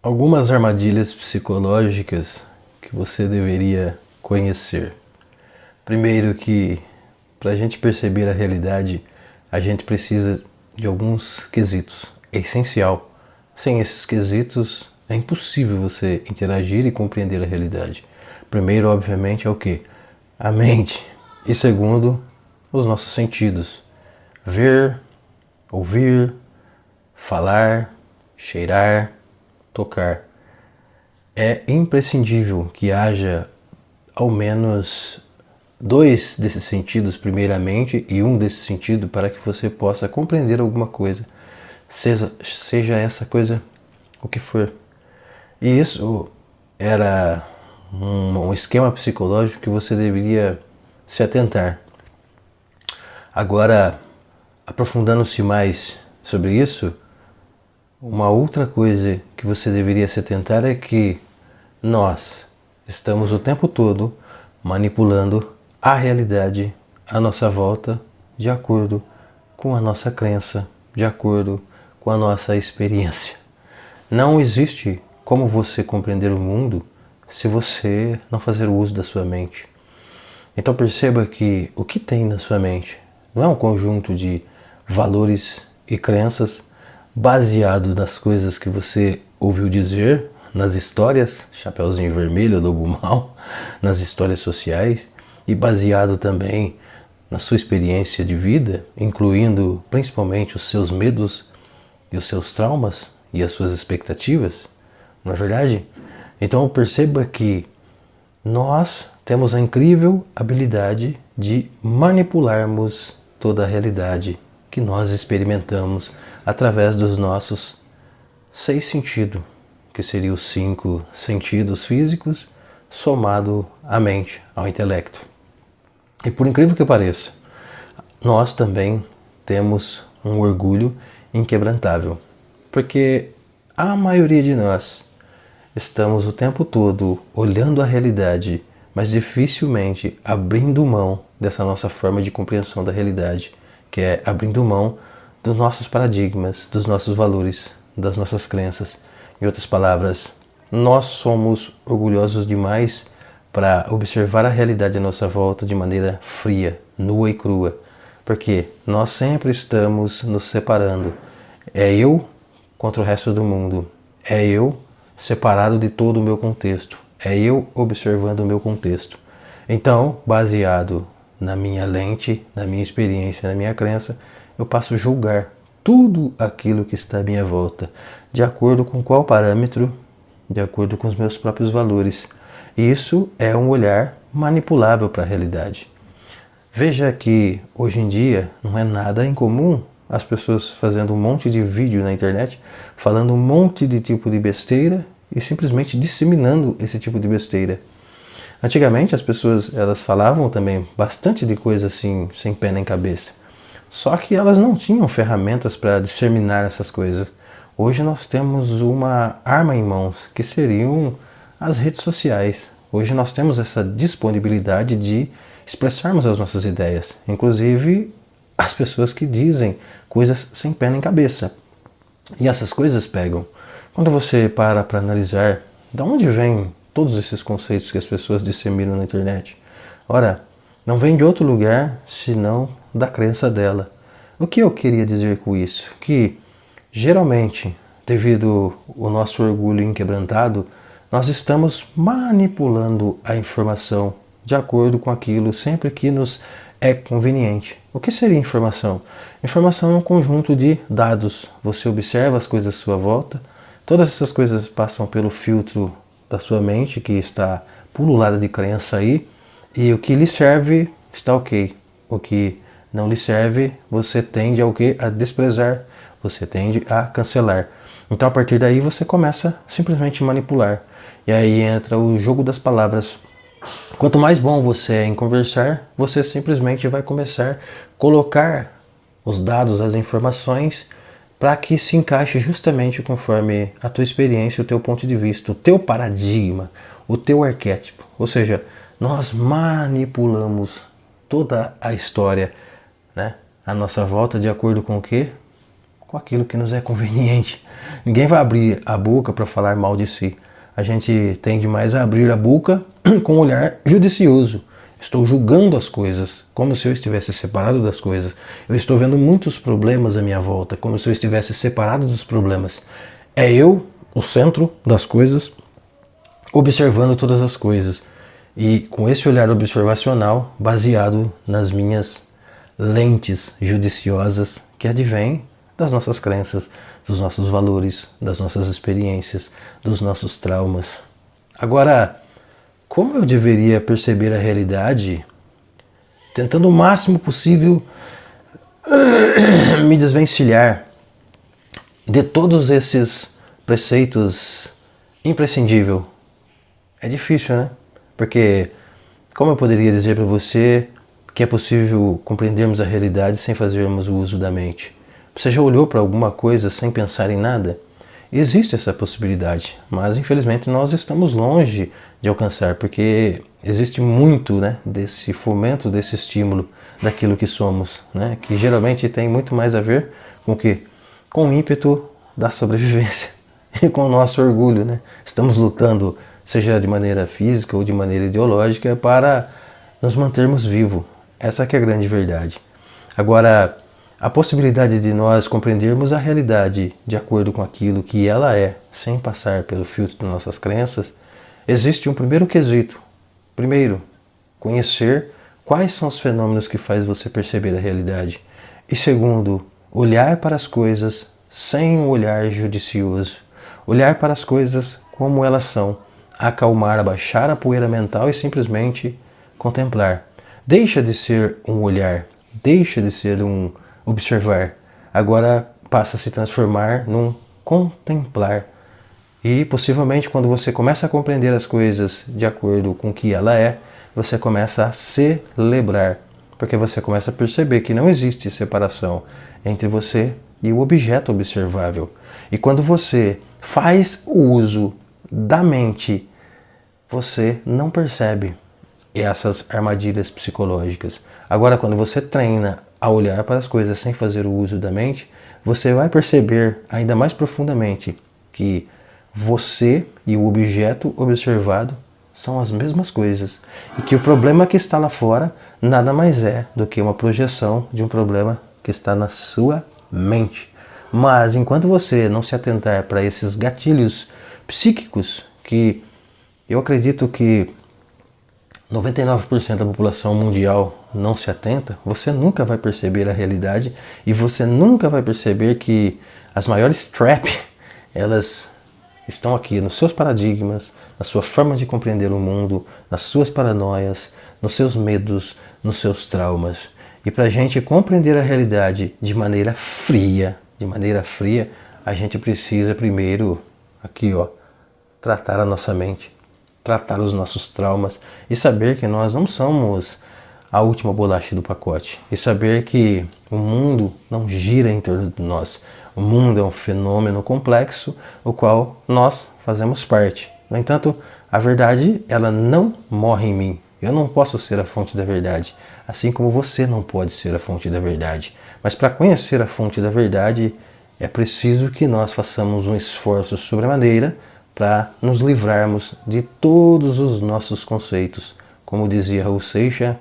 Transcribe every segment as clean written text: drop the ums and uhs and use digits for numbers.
Algumas armadilhas psicológicas que você deveria conhecer. Primeiro que para a gente perceber a realidade, a gente precisa de alguns quesitos. É essencial. Sem esses quesitos, é impossível você interagir e compreender a realidade. Primeiro, obviamente, é o quê? A mente. E segundo, os nossos sentidos. Ver, ouvir, falar, cheirar, tocar. É imprescindível que haja ao menos dois desses sentidos primeiramente e um desse sentido para que você possa compreender alguma coisa, seja essa coisa o que for. E isso era um esquema psicológico que você deveria se atentar. Agora, aprofundando-se mais sobre isso, uma outra coisa que você deveria se atentar é que nós estamos o tempo todo manipulando a realidade à nossa volta de acordo com a nossa crença, de acordo com a nossa experiência. Não existe como você compreender o mundo se você não fazer uso da sua mente. Então perceba que o que tem na sua mente não é um conjunto de valores e crenças baseado nas coisas que você ouviu dizer, nas histórias, Chapeuzinho Vermelho, Lobo Mau, nas histórias sociais e baseado também na sua experiência de vida, incluindo principalmente os seus medos e os seus traumas e as suas expectativas, não é verdade? Então perceba que nós temos a incrível habilidade de manipularmos toda a realidade que nós experimentamos através dos nossos 6 sentidos, que seriam os 5 sentidos físicos, somado à mente, ao intelecto. E por incrível que pareça, nós também temos um orgulho inquebrantável, porque a maioria de nós estamos o tempo todo olhando a realidade, mas dificilmente abrindo mão dessa nossa forma de compreensão da realidade, que é abrindo mão dos nossos paradigmas, dos nossos valores, das nossas crenças. Em outras palavras, nós somos orgulhosos demais para observar a realidade à nossa volta de maneira fria, nua e crua, porque nós sempre estamos nos separando. É eu contra o resto do mundo, é eu separado de todo o meu contexto, é eu observando o meu contexto. Então, baseado na minha lente, na minha experiência, na minha crença, eu passo a julgar tudo aquilo que está à minha volta, de acordo com qual parâmetro? De acordo com os meus próprios valores. Isso é um olhar manipulável para a realidade. Veja que hoje em dia não é nada incomum as pessoas fazendo um monte de vídeo na internet, falando um monte de tipo de besteira e simplesmente disseminando esse tipo de besteira. Antigamente as pessoas elas falavam também bastante de coisa assim, sem pé nem cabeça. Só que elas não tinham ferramentas para disseminar essas coisas. Hoje nós temos uma arma em mãos, que seriam as redes sociais. Hoje nós temos essa disponibilidade de expressarmos as nossas ideias, inclusive as pessoas que dizem coisas sem pé nem cabeça. E essas coisas pegam. Quando você para analisar de onde vêm todos esses conceitos que as pessoas disseminam na internet, ora, não vem de outro lugar senão da crença dela. O que eu queria dizer com isso? Que geralmente, devido ao nosso orgulho inquebrantado, nós estamos manipulando a informação de acordo com aquilo sempre que nos é conveniente. O que seria informação? Informação é um conjunto de dados. Você observa as coisas à sua volta, todas essas coisas passam pelo filtro da sua mente, que está pululada de crença aí, e o que lhe serve está ok. O que não lhe serve, você tende ao quê? A desprezar, você tende a cancelar. Então a partir daí você começa simplesmente a manipular. E aí entra o jogo das palavras. Quanto mais bom você é em conversar, você simplesmente vai começar a colocar os dados, as informações, para que se encaixe justamente conforme a tua experiência, o teu ponto de vista, o teu paradigma, o teu arquétipo. Ou seja, nós manipulamos toda a história, né, à nossa volta de acordo com o quê? com aquilo que nos é conveniente. Ninguém vai abrir a boca para falar mal de si. A gente tende mais a abrir a boca com um olhar judicioso. Estou julgando as coisas como se eu estivesse separado das coisas. Eu estou vendo muitos problemas à minha volta, como se eu estivesse separado dos problemas. É eu, o centro das coisas, observando todas as coisas. E com esse olhar observacional, baseado nas minhas lentes judiciosas que advêm das nossas crenças, dos nossos valores, das nossas experiências, dos nossos traumas. Agora, como eu deveria perceber a realidade, tentando o máximo possível me desvencilhar de todos esses preceitos imprescindíveis? É difícil, né? Porque como eu poderia dizer para você que é possível compreendermos a realidade sem fazermos o uso da mente? Você já olhou para alguma coisa sem pensar em nada? Existe essa possibilidade, mas infelizmente nós estamos longe de alcançar, porque existe muito, né, desse fomento, desse estímulo daquilo que somos, né, que geralmente tem muito mais a ver com o quê? Com o ímpeto da sobrevivência e com o nosso orgulho, né? Estamos lutando, seja de maneira física ou de maneira ideológica, para nos mantermos vivos. Essa que é a grande verdade. Agora, a possibilidade de nós compreendermos a realidade de acordo com aquilo que ela é, sem passar pelo filtro de nossas crenças, existe um primeiro quesito. Primeiro, conhecer quais são os fenômenos que faz você perceber a realidade. E segundo, olhar para as coisas sem um olhar judicioso. Olhar para as coisas como elas são. Acalmar, abaixar a poeira mental e simplesmente contemplar. Deixa de ser um olhar, deixa de ser um observar. Agora passa a se transformar num contemplar. E possivelmente quando você começa a compreender as coisas de acordo com o que ela é, você começa a celebrar. Porque você começa a perceber que não existe separação entre você e o objeto observável. E quando você faz o uso da mente, você não percebe essas armadilhas psicológicas. Agora, quando você treina a olhar para as coisas sem fazer o uso da mente, você vai perceber ainda mais profundamente que você e o objeto observado são as mesmas coisas e que o problema que está lá fora nada mais é do que uma projeção de um problema que está na sua mente. Mas enquanto você não se atentar para esses gatilhos psíquicos, que eu acredito que 99% da população mundial não se atenta, você nunca vai perceber a realidade e você nunca vai perceber que as maiores traps, elas estão aqui nos seus paradigmas, na sua forma de compreender o mundo, nas suas paranoias, nos seus medos, nos seus traumas. E para a gente compreender a realidade de maneira fria, a gente precisa primeiro, aqui ó, tratar a nossa mente, tratar os nossos traumas e saber que nós não somos a última bolacha do pacote. E saber que o mundo não gira em torno de nós. O mundo é um fenômeno complexo, o qual nós fazemos parte. No entanto, a verdade, ela não morre em mim. Eu não posso ser a fonte da verdade, assim como você não pode ser a fonte da verdade. Mas para conhecer a fonte da verdade, é preciso que nós façamos um esforço sobremaneira para nos livrarmos de todos os nossos conceitos. Como dizia Raul Seixas,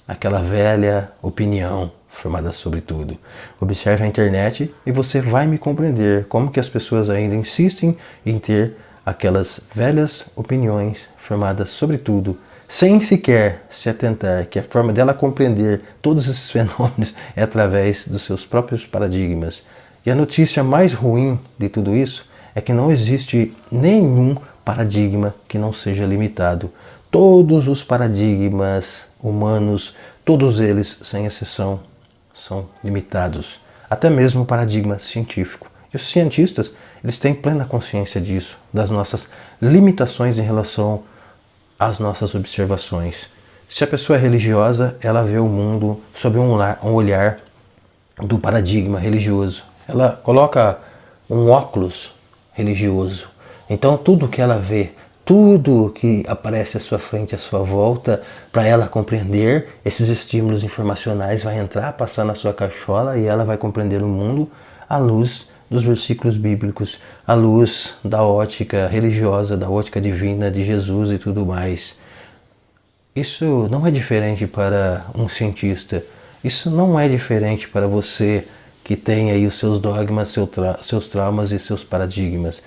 aquela velha opinião formada sobre tudo. Observe a internet e você vai me compreender como que as pessoas ainda insistem em ter aquelas velhas opiniões formadas sobre tudo, sem sequer se atentar que a forma dela compreender todos esses fenômenos é através dos seus próprios paradigmas. E a notícia mais ruim de tudo isso é que não existe nenhum paradigma que não seja limitado. Todos os paradigmas humanos, todos eles, sem exceção, são limitados. Até mesmo o paradigma científico. E os cientistas, eles têm plena consciência disso, das nossas limitações em relação às nossas observações. Se a pessoa é religiosa, ela vê o mundo sob um olhar do paradigma religioso. Ela coloca um óculos religioso. Então tudo que ela vê, tudo que aparece à sua frente, à sua volta, para ela compreender, esses estímulos informacionais vai entrar, passar na sua cachola e ela vai compreender o mundo à luz dos versículos bíblicos, à luz da ótica religiosa, da ótica divina de Jesus e tudo mais. Isso não é diferente para um cientista. Isso não é diferente para você que tem aí os seus dogmas, seus traumas e seus paradigmas.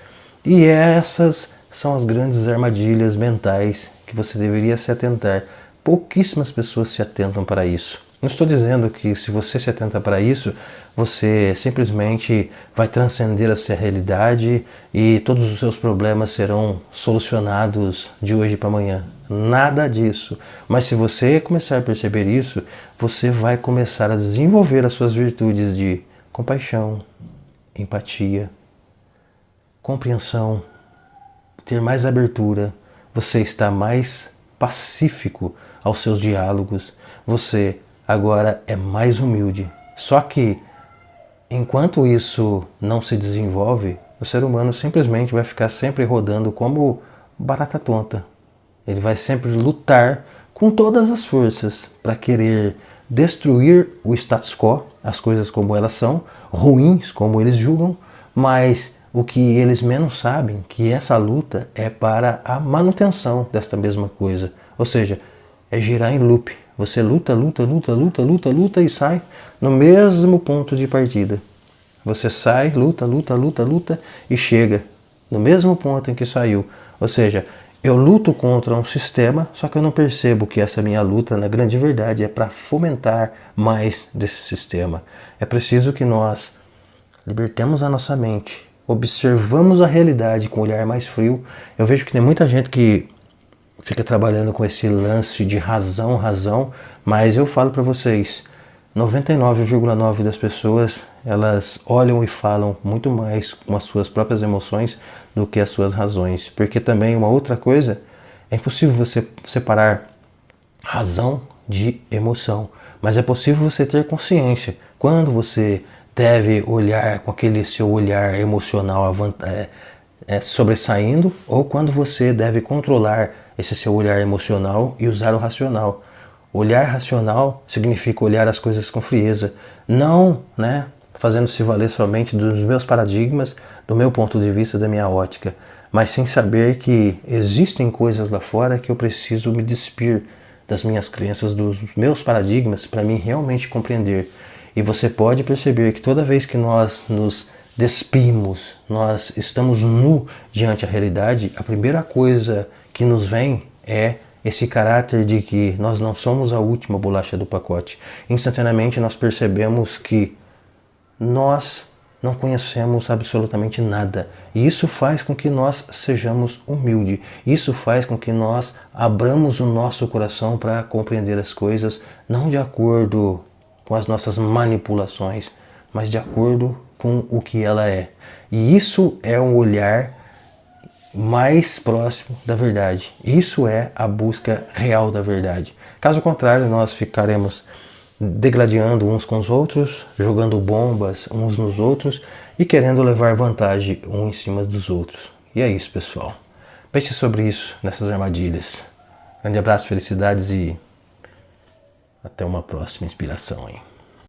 E essas são as grandes armadilhas mentais que você deveria se atentar. Pouquíssimas pessoas se atentam para isso. Não estou dizendo que se você se atenta para isso, você simplesmente vai transcender essa realidade e todos os seus problemas serão solucionados de hoje para amanhã. Nada disso. Mas se você começar a perceber isso, você vai começar a desenvolver as suas virtudes de compaixão, empatia, compreensão, ter mais abertura, você está mais pacífico aos seus diálogos, você agora é mais humilde. Só que, enquanto isso não se desenvolve, o ser humano simplesmente vai ficar sempre rodando como barata tonta. Ele vai sempre lutar com todas as forças para querer destruir o status quo, as coisas como elas são, ruins como eles julgam, mas o que eles menos sabem é que essa luta é para a manutenção desta mesma coisa. Ou seja, é girar em loop. Você luta, luta, luta, luta, luta, luta e sai no mesmo ponto de partida. Você sai, luta, luta, luta, luta e chega no mesmo ponto em que saiu. Ou seja, eu luto contra um sistema, só que eu não percebo que essa minha luta, na grande verdade, é para fomentar mais desse sistema. É preciso que nós libertemos a nossa mente, observamos a realidade com um olhar mais frio. Eu vejo que tem muita gente que fica trabalhando com esse lance de razão, mas eu falo para vocês, 99,9% das pessoas, elas olham e falam muito mais com as suas próprias emoções do que as suas razões. Porque também uma outra coisa, é impossível você separar razão de emoção, mas é possível você ter consciência quando você deve olhar com aquele seu olhar emocional sobressaindo ou quando você deve controlar esse seu olhar emocional e usar o racional. Olhar racional significa olhar as coisas com frieza, não, fazendo-se valer somente dos meus paradigmas, do meu ponto de vista, da minha ótica, mas sem saber que existem coisas lá fora que eu preciso me despir das minhas crenças, dos meus paradigmas, para mim realmente compreender. E você pode perceber que toda vez que nós nos despimos, nós estamos nu diante da realidade, a primeira coisa que nos vem é esse caráter de que nós não somos a última bolacha do pacote. Instantaneamente nós percebemos que nós não conhecemos absolutamente nada. E isso faz com que nós sejamos humildes. Isso faz com que nós abramos o nosso coração para compreender as coisas, não de acordo com as nossas manipulações, mas de acordo com o que ela é. E isso é um olhar mais próximo da verdade. Isso é a busca real da verdade. Caso contrário, nós ficaremos degladiando uns com os outros, jogando bombas uns nos outros e querendo levar vantagem um em cima dos outros. E é isso, pessoal. Pense sobre isso, nessas armadilhas. Grande abraço, felicidades e até uma próxima inspiração, hein?